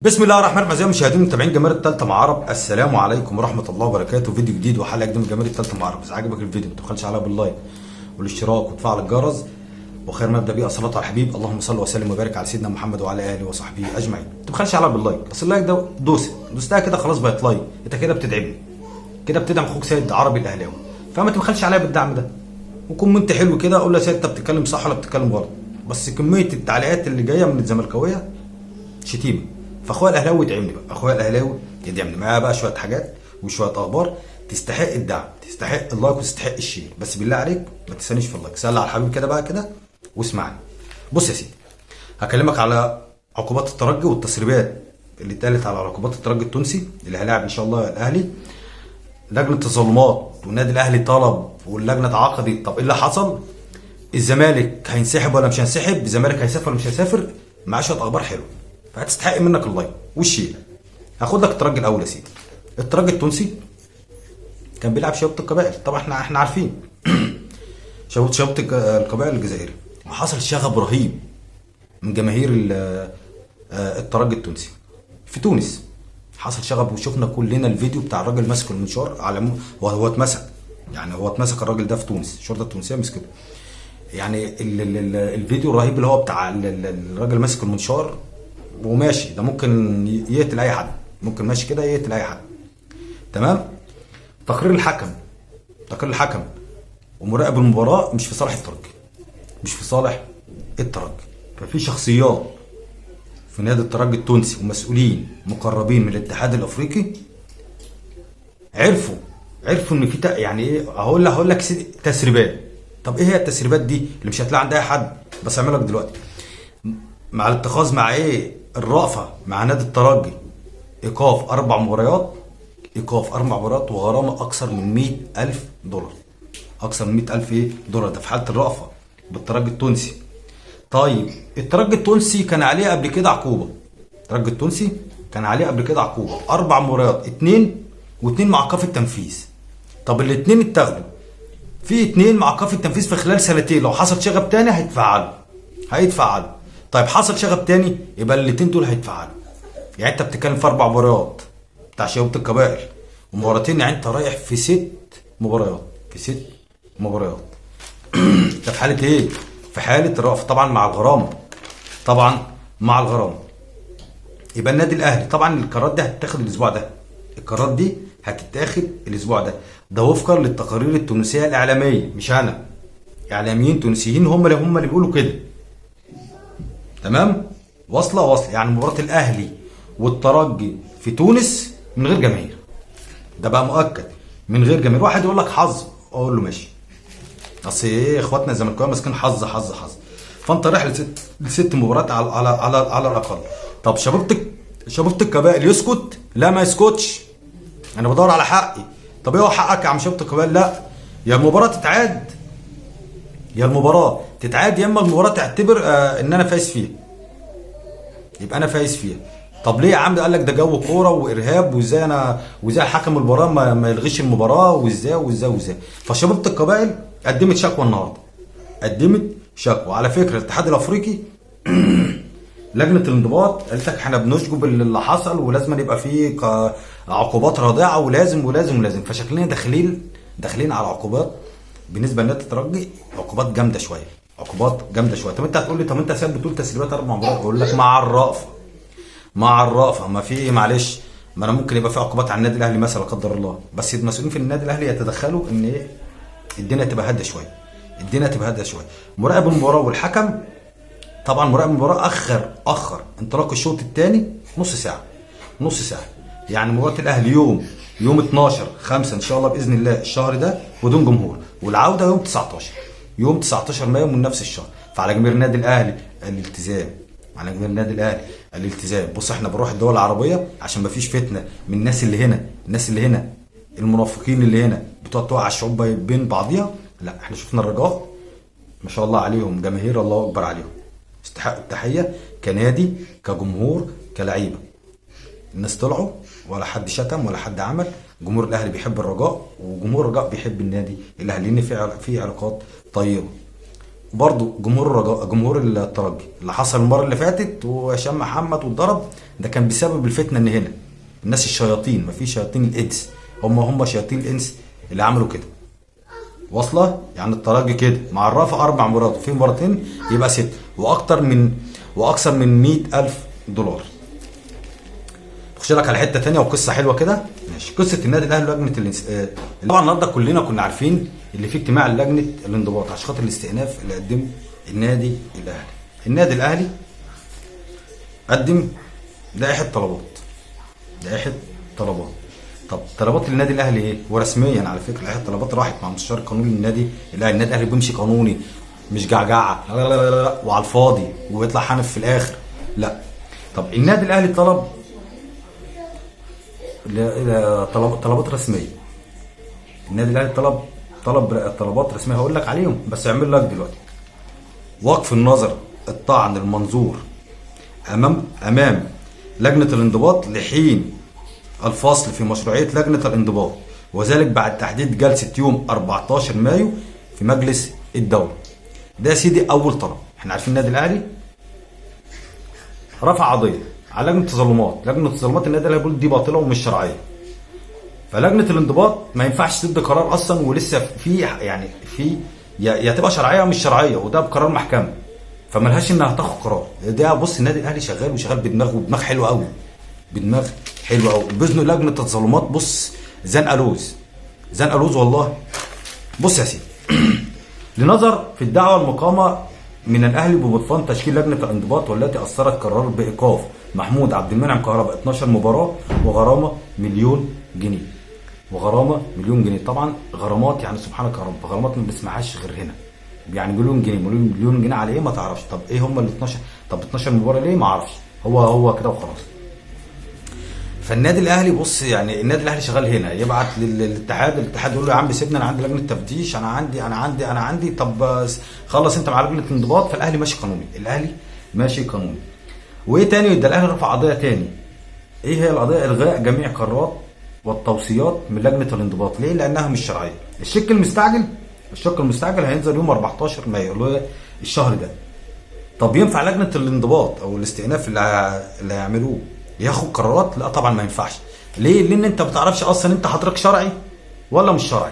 بسم الله الرحمن الرحيم. اعزائي المشاهدين متابعين جماهير الثالثه مع عرب، السلام عليكم ورحمه الله وبركاته. فيديو جديد وحلقه جديده من جماهير الثالثه مع عرب. اذا عجبك الفيديو ما تبخلش عليها باللايك والاشتراك وتفعل الجرس، وخير ما ابدا بيه الصلاه على الحبيب. اللهم صل وسلم وبارك على سيدنا محمد وعلى اله وصحبه اجمعين. ما تبخلش عليها باللايك، بس اللايك ده دوستها كده خلاص بقت لايك، انت كده بتدعمني، كده بتدعم اخوك سيد عربي الاهلاوي، فما تبخلش عليا بالدعم ده. وكومنت حلو كده اقول له يا سيد انت بتتكلم صح ولا بتتكلم غلط. بس كميه التعليقات اللي جايه من الزملكاويه شتيمه، فاخويا الاهلاوي يدعمني بقى، اخويا الاهلاوي يدعمني معايا بقى شويه حاجات وشويه اخبار تستحق الدعم، تستحق اللايك وتستحق الشير. بس بالله عليك ما تنسانيش في اللايك، سال على الحبيب كده بقى كده واسمعني. بص يا سيدي، هكلمك على عقوبات الترجي والتسريبات اللي اتقالت على عقوبات الترجي التونسي اللي هيلاعب ان شاء الله الاهلي. لجنه التظلمات والنادي الاهلي طلب واللجنه تعاقدت. طب ايه اللي حصل؟ الزمالك هينسحب ولا مش هينسحب؟ الزمالك هيسافر ولا مش هيسافر؟ معاه شويه اخبار حلوه، فهتستحق منك اللايك والشير. هاخد لك الترجي الاول يا سيدي. الترجي التونسي كان بيلعب شباب القبائل، طبعا احنا عارفين شباب القبائل الجزائري، وحصل شغب رهيب من جماهير الترجي التونسي في تونس. حصل شغب وشفنا كلنا الفيديو بتاع الراجل ماسك المنشار على وهو اتمسك، يعني هو اتمسك الراجل ده في تونس، الشرطه التونسيه مسكته. يعني الفيديو الرهيب اللي هو بتاع الراجل ماسك المنشار وماشي، ده ممكن يقتل اي حد، ممكن ماشي كده يقتل اي حد. تمام. تقرير الحكم ومراقب المباراه مش في صالح الترجي، مش في صالح الترجي. ففي شخصيات في نادي الترجي التونسي ومسؤولين مقربين من الاتحاد الافريقي عرفوا ان في يعني ايه، هقول لك تسريبات. طب ايه هي التسريبات دي اللي مش هتلاقي عند اي حد؟ بس اعمل لك دلوقتي مع الاتخاذ مع ايه الرأفة مع نادي الترجي ايقاف 4 مباريات، وغرامه اكثر من 100,000 دولار، اكثر من 100,000 ايه دولار. ده في حاله الرأفة بالترجي التونسي. طيب الترجي التونسي كان عليه قبل كده عقوبه، 4 مباريات، 2 مع ايقاف التنفيذ. طب الاثنين اتاخدوا، في 2 مع ايقاف التنفيذ في خلال سنتين، لو حصل شغب تاني هيتفعلوا. طيب حصل شغب تاني يبقى الاثنين دول هيتفعلوا. يعني انت بتتكلم في 4 مباريات بتاع شباب القبائل ومباراتين، يعني انت رايح في 6 مباريات، ده في حاله ايه؟ في حاله الرأفة طبعا مع الغرامه. يبقى النادي الاهلي طبعا القرارات دي هتتاخد الاسبوع ده، ده وفقا للتقارير التونسيه الاعلاميه، مش انا، اعلاميين تونسيين هم اللي بيقولوا كده. تمام. واصله يعني مباراه الاهلي والترجي في تونس من غير جماهير، ده بقى مؤكد من غير جماهير. واحد يقول لك حظ، اقول له ماشي، اصل ايه اخواتنا الزملكاويه ماسكين حظ، فانت رايح ل6 مباريات على الاقل. طب شباب القبائل يسكت؟ لا ما يسكتش، انا بدور على حقي. طب ايه هو حقك يا عم شباب القبائل؟ لا، يا المباراه تتعاد يا اما المباراه تعتبر ان انا فايز فيها، يبقى انا فايز فيها. طب ليه يا عم؟ قال لك ده جو كوره وارهاب، وازاي حكم المباراه ما يلغيش المباراه، وازاي. فشباب القبائل قدمت شكوى النهارده، على فكره الاتحاد الافريقي لجنه الانضباط قالت لك احنا بنشجب اللي حصل ولازم يبقى فيه عقوبات رادعه ولازم. فشكلنا داخلين على عقوبات بالنسبه لنادي الترجي، عقوبات جامده شويه. طب انت هتقول لي طب انت سايب بتقول تسريبات 4 مباريات، اقول لك مع الرأفة ما في ايه، معلش، ما انا ممكن يبقى في عقوبات على النادي الاهلي مثلا لا قدر الله، بس المسؤولين في النادي الاهلي يتدخلوا ان ايه الدنيا تبقى هاديه شويه. مراقب المباراه والحكم، طبعا مراقب المباراه اخر انطلاق الشوط الثاني نص ساعه. يعني مباراه الاهلي يوم 12/5 ان شاء الله باذن الله الشهر ده بدون جمهور، والعوده يوم 19 مايو من نفس الشهر. فعلى جماهير النادي الاهلي الالتزام. بص احنا بنروح الدول العربيه عشان ما فيش فتنه من الناس اللي هنا المنافقين اللي هنا بتقعد توقع الشعوب بين بعضيها. لا، احنا شفنا الرجاء ما شاء الله عليهم، جماهير الله اكبر عليهم، استحقوا التحيه كنادي، كجمهور، كلعيبه. الناس طلعوا ولا حد شتم ولا حد عمل. جمهور الاهلي بيحب الرجاء، وجمهور الرجاء بيحب النادي الاهلي، لان في علاقات طيبه. برضو جمهور الرجاء، جمهور الترجي اللي حصل المره اللي فاتت وهشام محمد واتضرب، ده كان بسبب الفتنه ان هنا الناس الشياطين، مفيش شياطين الانس، هم شياطين الانس اللي عملوا كده. واصله؟ يعني الترجي كده مع الرافع 4 مرات وفي مرتين يبقى 6 واكثر من 100,000 دولار. تخش لك على حته ثانيه وقصه حلوه كده. ماشي، قصه النادي الاهلي ولجنه طبعا النهارده كلنا كنا عارفين اللي في اجتماع لجنه الانضباط عشان خاطر الاستئناف اللي قدمه النادي الاهلي. النادي الاهلي قدم لائحه طلبات. طب طلبات النادي الاهلي ايه؟ ورسميا على فكره لائحه الطلبات راحت مع مستشار قانوني النادي الاهلي. النادي الاهلي بيمشي قانوني، مش جعجعه لا لا لا لا وعلى الفاضي ويطلع حنف في الاخر، لا. طب النادي الاهلي طلب طلبات رسميه. النادي الاهلي طلب طلبات رسميه هقول لك عليهم، بس اعمل لك دلوقتي وقف النظر الطعن المنظور امام لجنه الانضباط لحين الفصل في مشروعيه لجنه الانضباط، وذلك بعد تحديد جلسه يوم 14 مايو في مجلس الدوله. ده يا سيدي اول طلب. احنا عارفين النادي الاهلي رفع قضيه على لجنه التظلمات النادي الاهلي بيقول دي باطله ومش شرعيه. فلجنه الانضباط ما ينفعش تدي قرار اصلا ولسه في يا تبقى شرعيه او مش شرعيه، وده بقرار محكمه، فملهاش انها تاخد قرار. ده بص النادي الاهلي شغال بدماغ حلوه قوي، باذن لجنه التظلمات. بص زنقه لوز والله. بص يا سيدي لنظر في الدعوه المقامه من الاهلي ببطلان تشكيل لجنه الانضباط والتي اثرت قرار بايقاف محمود عبد المنعم كهرباء 12 مباراه وغرامه مليون جنيه. طبعا غرامات يعني سبحانك يا رب، غرامات ما بنسمعهاش غير هنا. يعني مليون جنيه على ايه ما تعرفش. طب ايه هم ال 12؟ طب 12 مباراه ليه ما اعرفش، هو كده وخلاص. فالنادي الاهلي بص يعني النادي الاهلي شغال هنا يبعت الاتحاد يقول له يا عم سيبني انا عندي لجنه تفتيش، انا عندي طب خلص انت مع لجنه الانضباط. فالاهلي ماشي قانوني. وايه تاني؟ ده الاهلي رفع قضيه تاني. ايه هي القضيه؟ الغاء جميع قرارات والتوصيات من لجنه الانضباط. ليه؟ لانها مش شرعيه. الشق المستعجل هينزل يوم 14 مايو اللي هو الشهر ده. طب ينفع لجنه الانضباط او الاستئناف اللي هيعملوه ياخد قرارات؟ لا طبعا ما ينفعش. ليه؟ لان انت ما بتعرفش اصلا انت حضرتك شرعي ولا مش شرعي.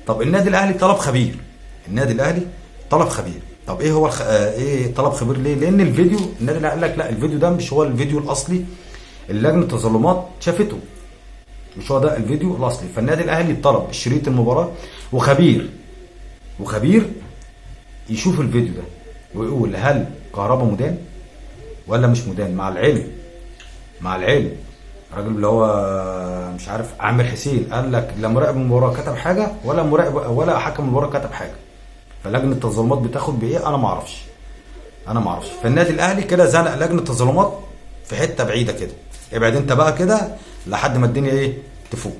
طب النادي الاهلي طلب خبير. طب ايه هو ايه طلب خبير ليه؟ لان الفيديو النادي الاهلي قال لك لا الفيديو ده مش هو الفيديو الاصلي اللي لجنه التظلمات شافته، مش هو ده الفيديو الاصلي. فالنادي الاهلي طلب شريط المباراه وخبير يشوف الفيديو ده ويقول هل كهربا مدان ولا مش مدان. مع العلم الراجل اللي هو مش عارف عامر حسين قال لك لا مراقب المباراه كتب حاجه ولا حكم المباراه كتب حاجه. فلجنه التظلمات بتاخد بايه؟ انا ما اعرفش. فالنادي الاهلي كده زنق لجنه التظلمات في حته بعيده كده. ابعد انت بقى كده لحد ما الدنيا تفوق،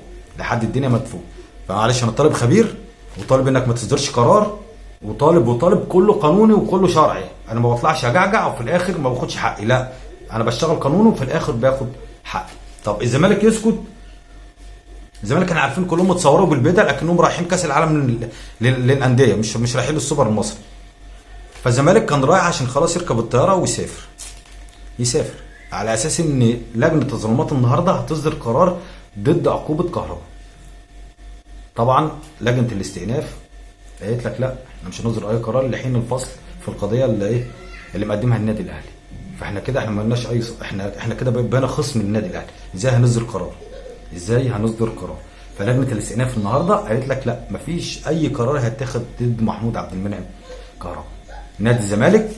فمعلش انا طالب خبير وطالب انك ما تصدرش قرار وطالب كله قانوني وكله شرعي. انا ما بطلعش اجعجع وفي الاخر ما باخدش حقي، لا انا بشتغل قانوني وفي الاخر باخد حقي. طب الزمالك يسكت؟ الزمالك كانوا عارفين كلهم متصوروا بالبدل لكنهم رايحين كاس العالم للانديه، مش رايحين للسوبر المصري. فالزمالك كان رايح عشان خلاص يركب الطياره ويسافر على اساس ان لجنه التظلمات النهارده هتصدر قرار ضد عقوبه كهرباء. طبعا لجنه الاستئناف قالت لك لا احنا مش هنصدر اي قرار لحين الفصل في القضيه اللي مقدمها النادي الاهلي. فاحنا كده احنا ما لناش احنا كده بقينا خصم للنادي الاهلي. ازاي هنصدر قرار؟ فلجنه الاستئناف النهارده قالت لك لا مفيش اي قرار هيتاخد ضد محمود عبد المنعم كهرباء. نادي الزمالك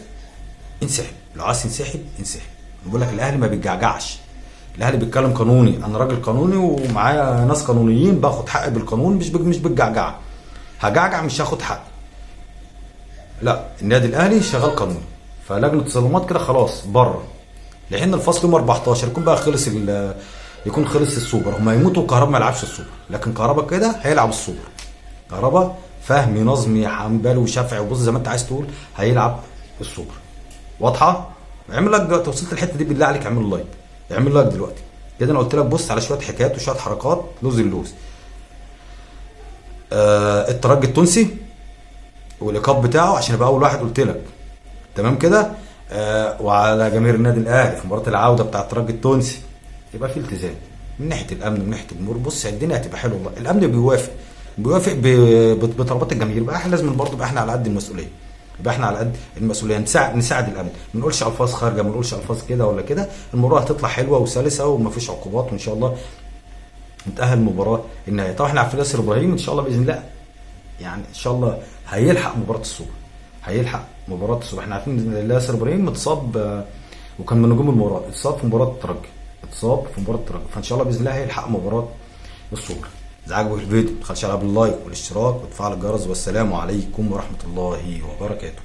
انسحب، لو عايز تنسحب انسحب. بقول لك الاهلي ما بيتجعجعش، الاهلي بيتكلم قانوني. انا راجل قانوني ومعايا ناس قانونيين باخد حقي بالقانون، مش بالجعجعه. هجعجع مش هاخد حقي. لا النادي الاهلي شغال قانوني. فلجنه التظلمات كده خلاص بره لحين الفصل يوم 14 يكون خلص السوبر. هم يموتوا وكهربا ما يلعبش السوبر، لكن كهربا كده هيلعب السوبر. كهربا فهمي نظمي حنبلي وشافعي وبص زي ما انت عايز تقول هيلعب السوبر. واضحه؟ اعمل لك دلوقتي، وصلت الحته دي بالله عليك اعمل لايك دلوقتي كده. انا قلت لك بص على شويه حكايات وشويه حركات اللوز. الترجي التونسي والايقاف بتاعه عشان يبقى اول واحد قلت لك. تمام كده. وعلى جماهير النادي الاهلي في مباراه العوده بتاع الترجي التونسي يبقى في التزام من ناحيه الامن ومن ناحيه الجمهور. بص الدنيا هتبقى حلوه والله. الامن بيوافق بطلبات الجماهير. بقى احنا لازم برضه يبقى احنا على قد المسؤوليه. يبقى احنا على قد المسؤوليه، نساعد الامن، ما نقولش الفاظ خارجه، ما نقولش الفاظ كده ولا كده. المباراه هتطلع حلوه وسلسه ومفيش عقوبات، وان شاء الله نتاهل المباراه النهائيه. طبعا احنا عارفين ياسر ابراهيم ان شاء الله باذن الله، يعني ان شاء الله هيلحق مباراه السوبر. احنا عارفين ان ياسر ابراهيم متصاب، وكان من نجوم المباراه، اتصاب في مباراه الترجي، فان شاء الله باذن الله هيلحق مباراه السوبر. اذا عجبك الفيديو ما تبخلش على باللايك والاشتراك وتفعل الجرس، والسلام عليكم ورحمه الله وبركاته.